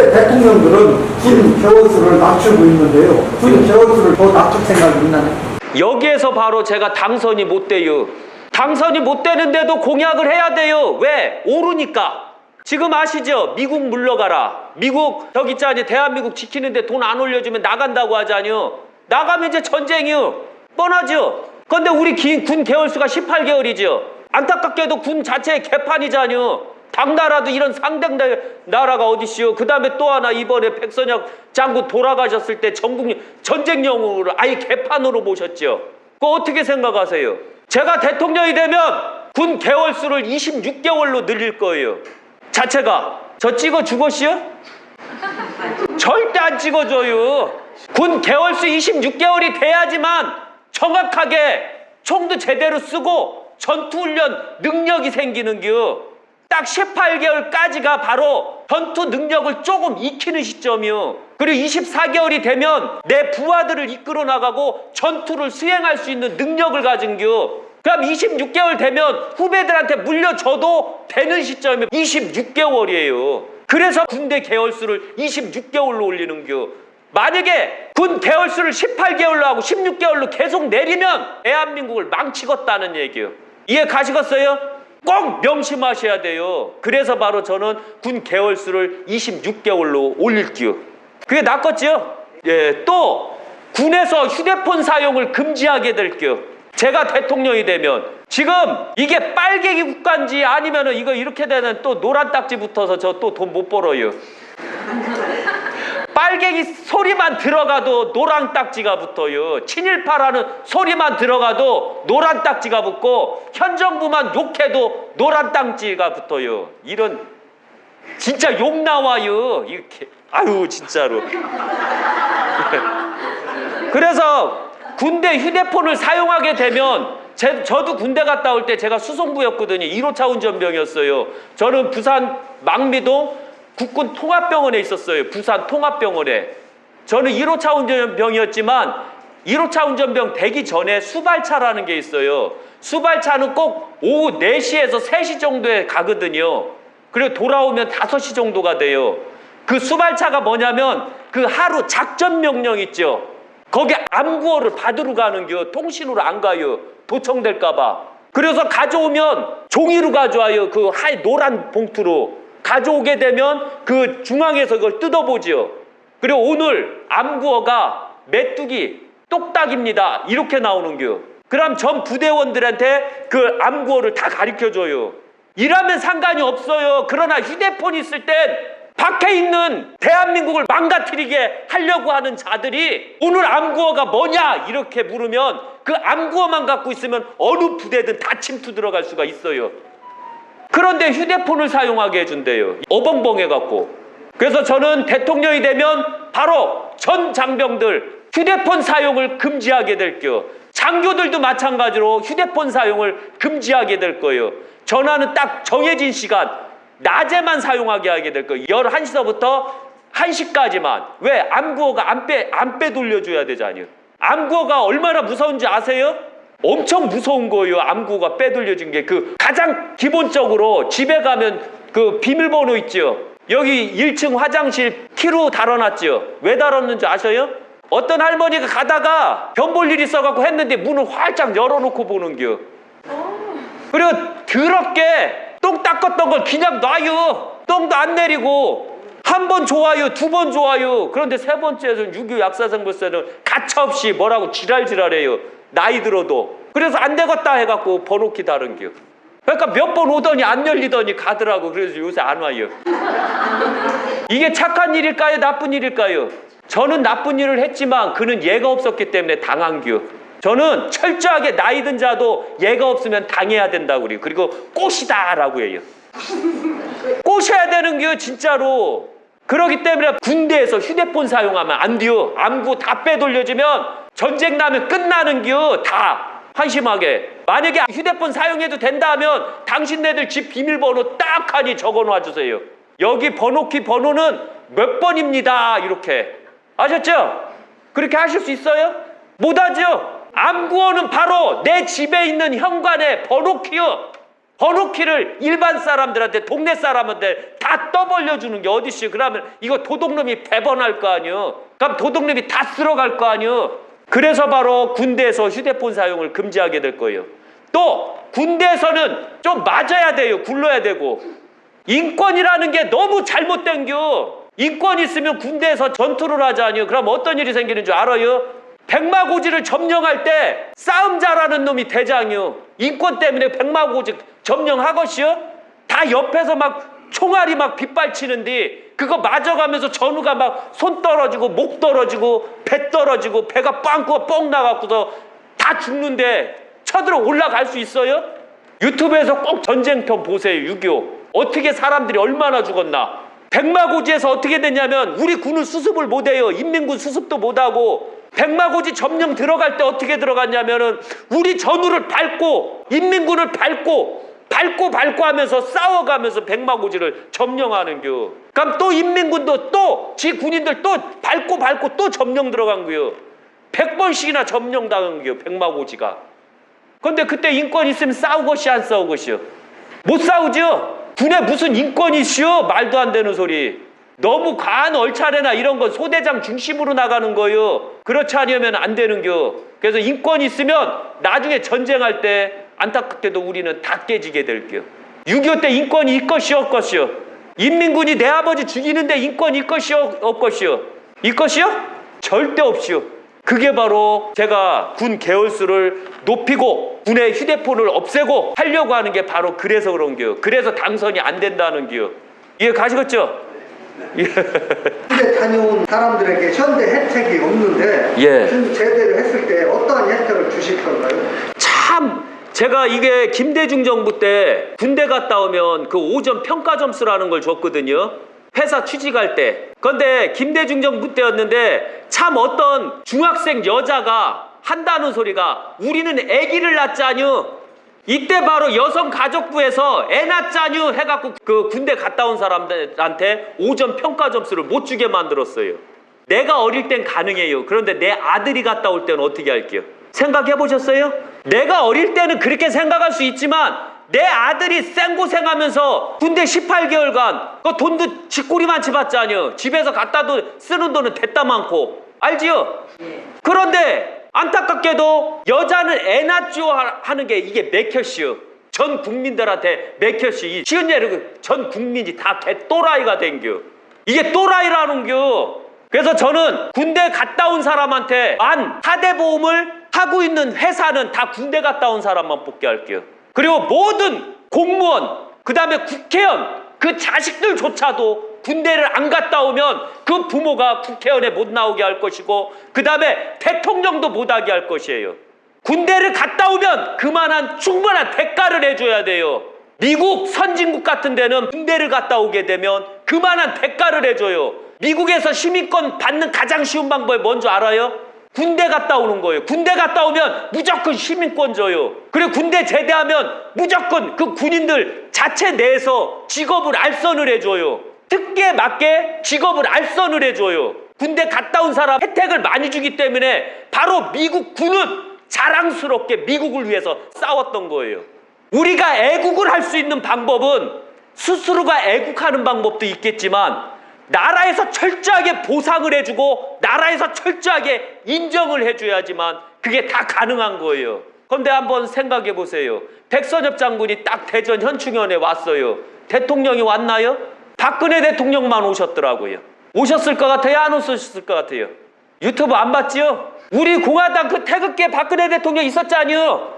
현재 대통령들은 군 개월수를 낮추고 있는데요. 군 개월수를 더 낮출 생각이 있나요? 여기에서 바로 제가 당선이 못 돼요. 당선이 못 되는데도 공약을 해야 돼요. 왜? 오르니까. 지금 아시죠? 미국 물러가라. 미국 저기 있잖아요. 대한민국 지키는데 돈 안 올려주면 나간다고 하잖아요. 나가면 이제 전쟁이요. 뻔하죠? 근데 우리 군 개월수가 18개월이죠. 안타깝게도 군 자체의 개판이잖아요. 당나라도 이런 상당 나라가 어디시오. 그 다음에 또 하나 이번에 백선혁 장군 돌아가셨을 때 전쟁용으로 아예 개판으로 모셨죠. 그거 어떻게 생각하세요? 제가 대통령이 되면 군 개월수를 26개월로 늘릴 거예요. 자체가. 저 찍어 주것이요? 절대 안 찍어줘요. 군 개월수 26개월이 돼야지만 정확하게 총도 제대로 쓰고 전투훈련 능력이 생기는겨. 딱 18개월까지가 바로 전투 능력을 조금 익히는 시점이요. 그리고 24개월이 되면 내 부하들을 이끌어 나가고 전투를 수행할 수 있는 능력을 가진겨. 그럼 26개월 되면 후배들한테 물려줘도 되는 시점이 26개월이에요. 그래서 군대 개월수를 26개월로 올리는겨. 만약에 군 개월수를 18개월로 하고 16개월로 계속 내리면 대한민국을 망치겠다는 얘기예요. 이해 가시겠어요? 꼭 명심하셔야 돼요. 그래서 바로 저는 군 개월수를 26개월로 올릴게요. 그게 낫겠죠? 예, 또 군에서 휴대폰 사용을 금지하게 될게요. 제가 대통령이 되면 지금 이게 빨갱이 국가인지 아니면은 이거 이렇게 되는 또 노란 딱지 붙어서 저 또 돈 못 벌어요. 빨갱이 소리만 들어가도 노란 딱지가 붙어요. 친일파라는 소리만 들어가도 노란 딱지가 붙고 현 정부만 욕해도 노란 딱지가 붙어요. 이런 진짜 욕 나와요. 이렇게 아유 진짜로. 그래서 군대 휴대폰을 사용하게 되면 저도 군대 갔다 올 때 제가 수송부였거든요. 1호차 운전병이었어요. 저는 부산 망미동 국군 통합병원에 있었어요. 부산 통합병원에. 저는 1호차 운전병이었지만 1호차 운전병 되기 전에 수발차라는 게 있어요. 수발차는 꼭 오후 4시에서 3시 정도에 가거든요. 그리고 돌아오면 5시 정도가 돼요. 그 수발차가 뭐냐면 그 하루 작전 명령 있죠. 거기 암구호를 받으러 가는 겨. 통신으로 안 가요. 도청될까 봐. 그래서 가져오면 종이로 가져와요. 그 노란 봉투로. 가져오게 되면 그 중앙에서 그걸 뜯어보지요. 그리고 오늘 암구어가 메뚜기, 똑딱입니다. 이렇게 나오는겨. 그럼 전 부대원들한테 그 암구어를 다 가르쳐줘요. 이라면 상관이 없어요. 그러나 휴대폰 있을 땐 밖에 있는 대한민국을 망가뜨리게 하려고 하는 자들이 오늘 암구어가 뭐냐 이렇게 물으면 그 암구어만 갖고 있으면 어느 부대든 다 침투 들어갈 수가 있어요. 그런데 휴대폰을 사용하게 해준대요. 어벙벙해갖고. 그래서 저는 대통령이 되면 바로 전 장병들 휴대폰 사용을 금지하게 될게요. 장교들도 마찬가지로 휴대폰 사용을 금지하게 될 거예요. 전화는 딱 정해진 시간 낮에만 사용하게 하게 될 거예요. 11시서부터 1시까지만. 왜? 암구어가 안 빼돌려줘야 되잖아요. 암구어가 얼마나 무서운지 아세요? 엄청 무서운 거예요. 암구가 빼돌려진 게. 그 가장 기본적으로 집에 가면 그 비밀번호 있죠. 여기 1층 화장실 키로 달아놨죠. 왜 달았는지 아셔요? 어떤 할머니가 가다가 변 볼 일 있어갖고 했는데 문을 활짝 열어놓고 보는겨. 그리고 더럽게 똥 닦았던 걸 그냥 놔요. 똥도 안 내리고. 한 번 좋아요, 2번 좋아요. 그런데 3번째에서는 유교 약사생물세는 가차없이 뭐라고 지랄지랄해요. 나이 들어도. 그래서 안 되겠다 해갖고 번호키 다른겨. 그러니까 몇 번 오더니 안 열리더니 가더라고. 그래서 요새 안 와요. 이게 착한 일일까요? 나쁜 일일까요? 저는 나쁜 일을 했지만 그는 예가 없었기 때문에 당한겨. 저는 철저하게 나이 든 자도 예가 없으면 당해야 된다고 그래요. 그리고 꽃이다라고 해요. 꼬셔야 되는 겨 진짜로. 그러기 때문에 군대에서 휴대폰 사용하면 안 돼요. 암구 다 빼돌려주면 전쟁 나면 끝나는 겨. 다 한심하게. 만약에 휴대폰 사용해도 된다 하면 당신네들 집 비밀번호 딱 하니 적어놔 주세요. 여기 번호키 번호는 몇 번입니다. 이렇게. 아셨죠? 그렇게 하실 수 있어요? 못하죠? 암구어는 바로 내 집에 있는 현관의 번호키요. 번호키를 일반 사람들한테 동네 사람한테 다 떠벌려주는 게 어딨어요. 그러면 이거 도둑놈이 배번할 거 아니요. 그럼 도둑놈이 다 쓸어갈 거 아니요. 그래서 바로 군대에서 휴대폰 사용을 금지하게 될 거예요. 또 군대에서는 좀 맞아야 돼요. 굴러야 되고. 인권이라는 게 너무 잘못된겨. 인권 있으면 군대에서 전투를 하자니요. 그럼 어떤 일이 생기는 줄 알아요? 백마고지를 점령할 때 싸움 잘하는 놈이 대장이요. 인권 때문에 백마고지 점령하것이요? 다 옆에서 막 총알이 막 빗발치는데 그거 맞아가면서 전우가 막 손 떨어지고 목 떨어지고 배 떨어지고 배가 빵꾸가 뻥 나갖고서 다 죽는데 쳐들어 올라갈 수 있어요? 유튜브에서 꼭 전쟁편 보세요. 6.25 어떻게 사람들이 얼마나 죽었나. 백마고지에서 어떻게 됐냐면 우리 군은 수습을 못해요. 인민군 수습도 못하고 백마고지 점령 들어갈 때 어떻게 들어갔냐면은 우리 전우를 밟고 인민군을 밟고 하면서 싸워가면서 백마고지를 점령하는겨. 그럼 또 인민군도 또 지 군인들 또 밟고 또 점령 들어간 거요. 100번씩이나 점령당한 거요. 백마고지가. 근데 그때 인권 있으면 싸우것이 안 싸우것이요? 못 싸우죠? 군에 무슨 인권이 있어요? 말도 안 되는 소리. 너무 과한 얼차례나 이런 건 소대장 중심으로 나가는 거예요. 그렇지 않으면 안 되는겨. 그래서 인권이 있으면 나중에 전쟁할 때 안타깝게도 우리는 다 깨지게 될게요. 6.25 때 인권이 있것이요 없것이요? 인민군이 내 아버지 죽이는데 인권이 있것이요 없것이요? 있것이요? 절대 없이요. 그게 바로 제가 군 개월수를 높이고 군의 휴대폰을 없애고 하려고 하는 게 바로 그래서 그런 게요. 그래서 당선이 안 된다는 게요. 이해 가시겠죠? 군대 다녀온 사람들에게 현대 혜택이 없는데 군 제대를 했을 때 어떠한 혜택을 주실 건가요? 참 제가 이게 김대중 정부 때 군대 갔다 오면 그 오전 평가 점수라는 걸 줬거든요. 회사 취직할 때. 근데 김대중 정부 때였는데 참 어떤 중학생 여자가 한다는 소리가 우리는 아기를 낳자뇨. 이때 바로 여성가족부에서 애 낳자뇨 해갖고 그 군대 갔다 온 사람들한테 오전 평가 점수를 못 주게 만들었어요. 내가 어릴 땐 가능해요. 그런데 내 아들이 갔다 올 때는 어떻게 할게요? 생각해 보셨어요? 내가 어릴 때는 그렇게 생각할 수 있지만 내 아들이 생고생하면서 군대 18개월간 그 돈도 쥐꼬리만치 받자뇨. 집에서 갖다도 쓰는 돈은 대따 많고. 알지요? 그런데 안타깝게도 여자는 애 낳지요 하는 게 이게 맥혀시요. 전 국민들한테 맥혀시. 쉬운 예로 전 국민이 다 개또라이가 된겨. 이게 또라이라는겨. 그래서 저는 군대 갔다 온 사람한테 사대보험을 하고 있는 회사는 다 군대 갔다 온 사람만 뽑게 할게요. 그리고 모든 공무원, 그 다음에 국회의원, 그 자식들조차도 군대를 안 갔다 오면 그 부모가 국회의원에 못 나오게 할 것이고 그 다음에 대통령도 못하게 할 것이에요. 군대를 갔다 오면 그만한 충분한 대가를 해줘야 돼요. 미국 선진국 같은 데는 군대를 갔다 오게 되면 그만한 대가를 해줘요. 미국에서 시민권 받는 가장 쉬운 방법이 뭔지 알아요? 군대 갔다 오는 거예요. 군대 갔다 오면 무조건 시민권 줘요. 그리고 군대 제대하면 무조건 그 군인들 자체 내에서 직업을 알선을 해줘요. 특기에 맞게 직업을 알선을 해줘요. 군대 갔다 온 사람 혜택을 많이 주기 때문에 바로 미국 군은 자랑스럽게 미국을 위해서 싸웠던 거예요. 우리가 애국을 할 수 있는 방법은 스스로가 애국하는 방법도 있겠지만 나라에서 철저하게 보상을 해주고 나라에서 철저하게 인정을 해줘야지만 그게 다 가능한 거예요. 그런데 한번 생각해 보세요. 백선엽 장군이 딱 대전 현충원에 왔어요. 대통령이 왔나요? 박근혜 대통령만 오셨더라고요. 오셨을 것 같아요? 안 오셨을 것 같아요? 유튜브 안 봤지요? 우리 공화당 그 태극기에 박근혜 대통령 있었잖요.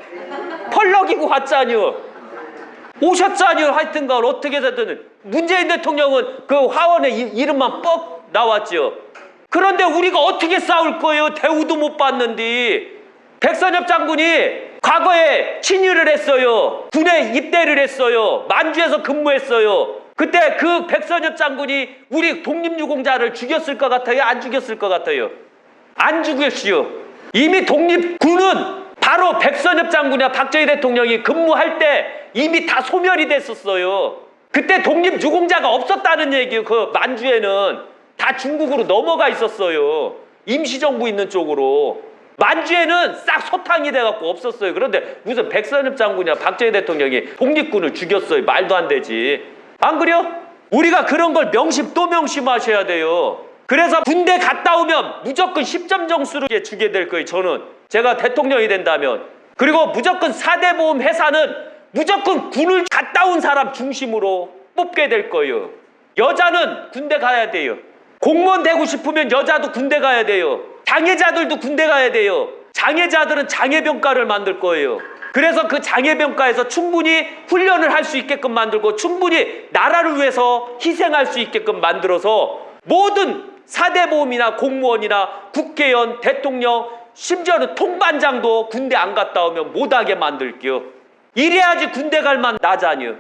펄럭이고 왔잖요. 오셨잖요. 하여튼간 어떻게 됐든 문재인 대통령은 그 화원에 이름만 뻑 나왔죠. 그런데 우리가 어떻게 싸울 거예요? 대우도 못 받는데. 백선엽 장군이 과거에 친위를 했어요. 군에 입대를 했어요. 만주에서 근무했어요. 그때 그 백선엽 장군이 우리 독립유공자를 죽였을 것 같아요? 안 죽였을 것 같아요? 안 죽였지요. 이미 독립군은 바로 백선엽 장군이나 박정희 대통령이 근무할 때 이미 다 소멸이 됐었어요. 그때 독립유공자가 없었다는 얘기예요. 그 만주에는 다 중국으로 넘어가 있었어요. 임시정부 있는 쪽으로. 만주에는 싹 소탕이 돼갖고 없었어요. 그런데 무슨 백선엽 장군이나 박정희 대통령이 독립군을 죽였어요. 말도 안 되지. 안 그래요? 우리가 그런 걸 명심 또 명심하셔야 돼요. 그래서 군대 갔다 오면 무조건 10점 점수를 주게 될 거예요. 저는 제가 대통령이 된다면. 그리고 무조건 4대 보험 회사는 무조건 군을 갔다 온 사람 중심으로 뽑게 될 거예요. 여자는 군대 가야 돼요. 공무원 되고 싶으면 여자도 군대 가야 돼요. 장애자들도 군대 가야 돼요. 장애자들은 장애병과를 만들 거예요. 그래서 그 장애병과에서 충분히 훈련을 할 수 있게끔 만들고 충분히 나라를 위해서 희생할 수 있게끔 만들어서 모든 4대 보험이나 공무원이나 국회의원, 대통령, 심지어는 통반장도 군대 안 갔다 오면 못하게 만들게요. 이래야지 군대 갈 만 나잖아요.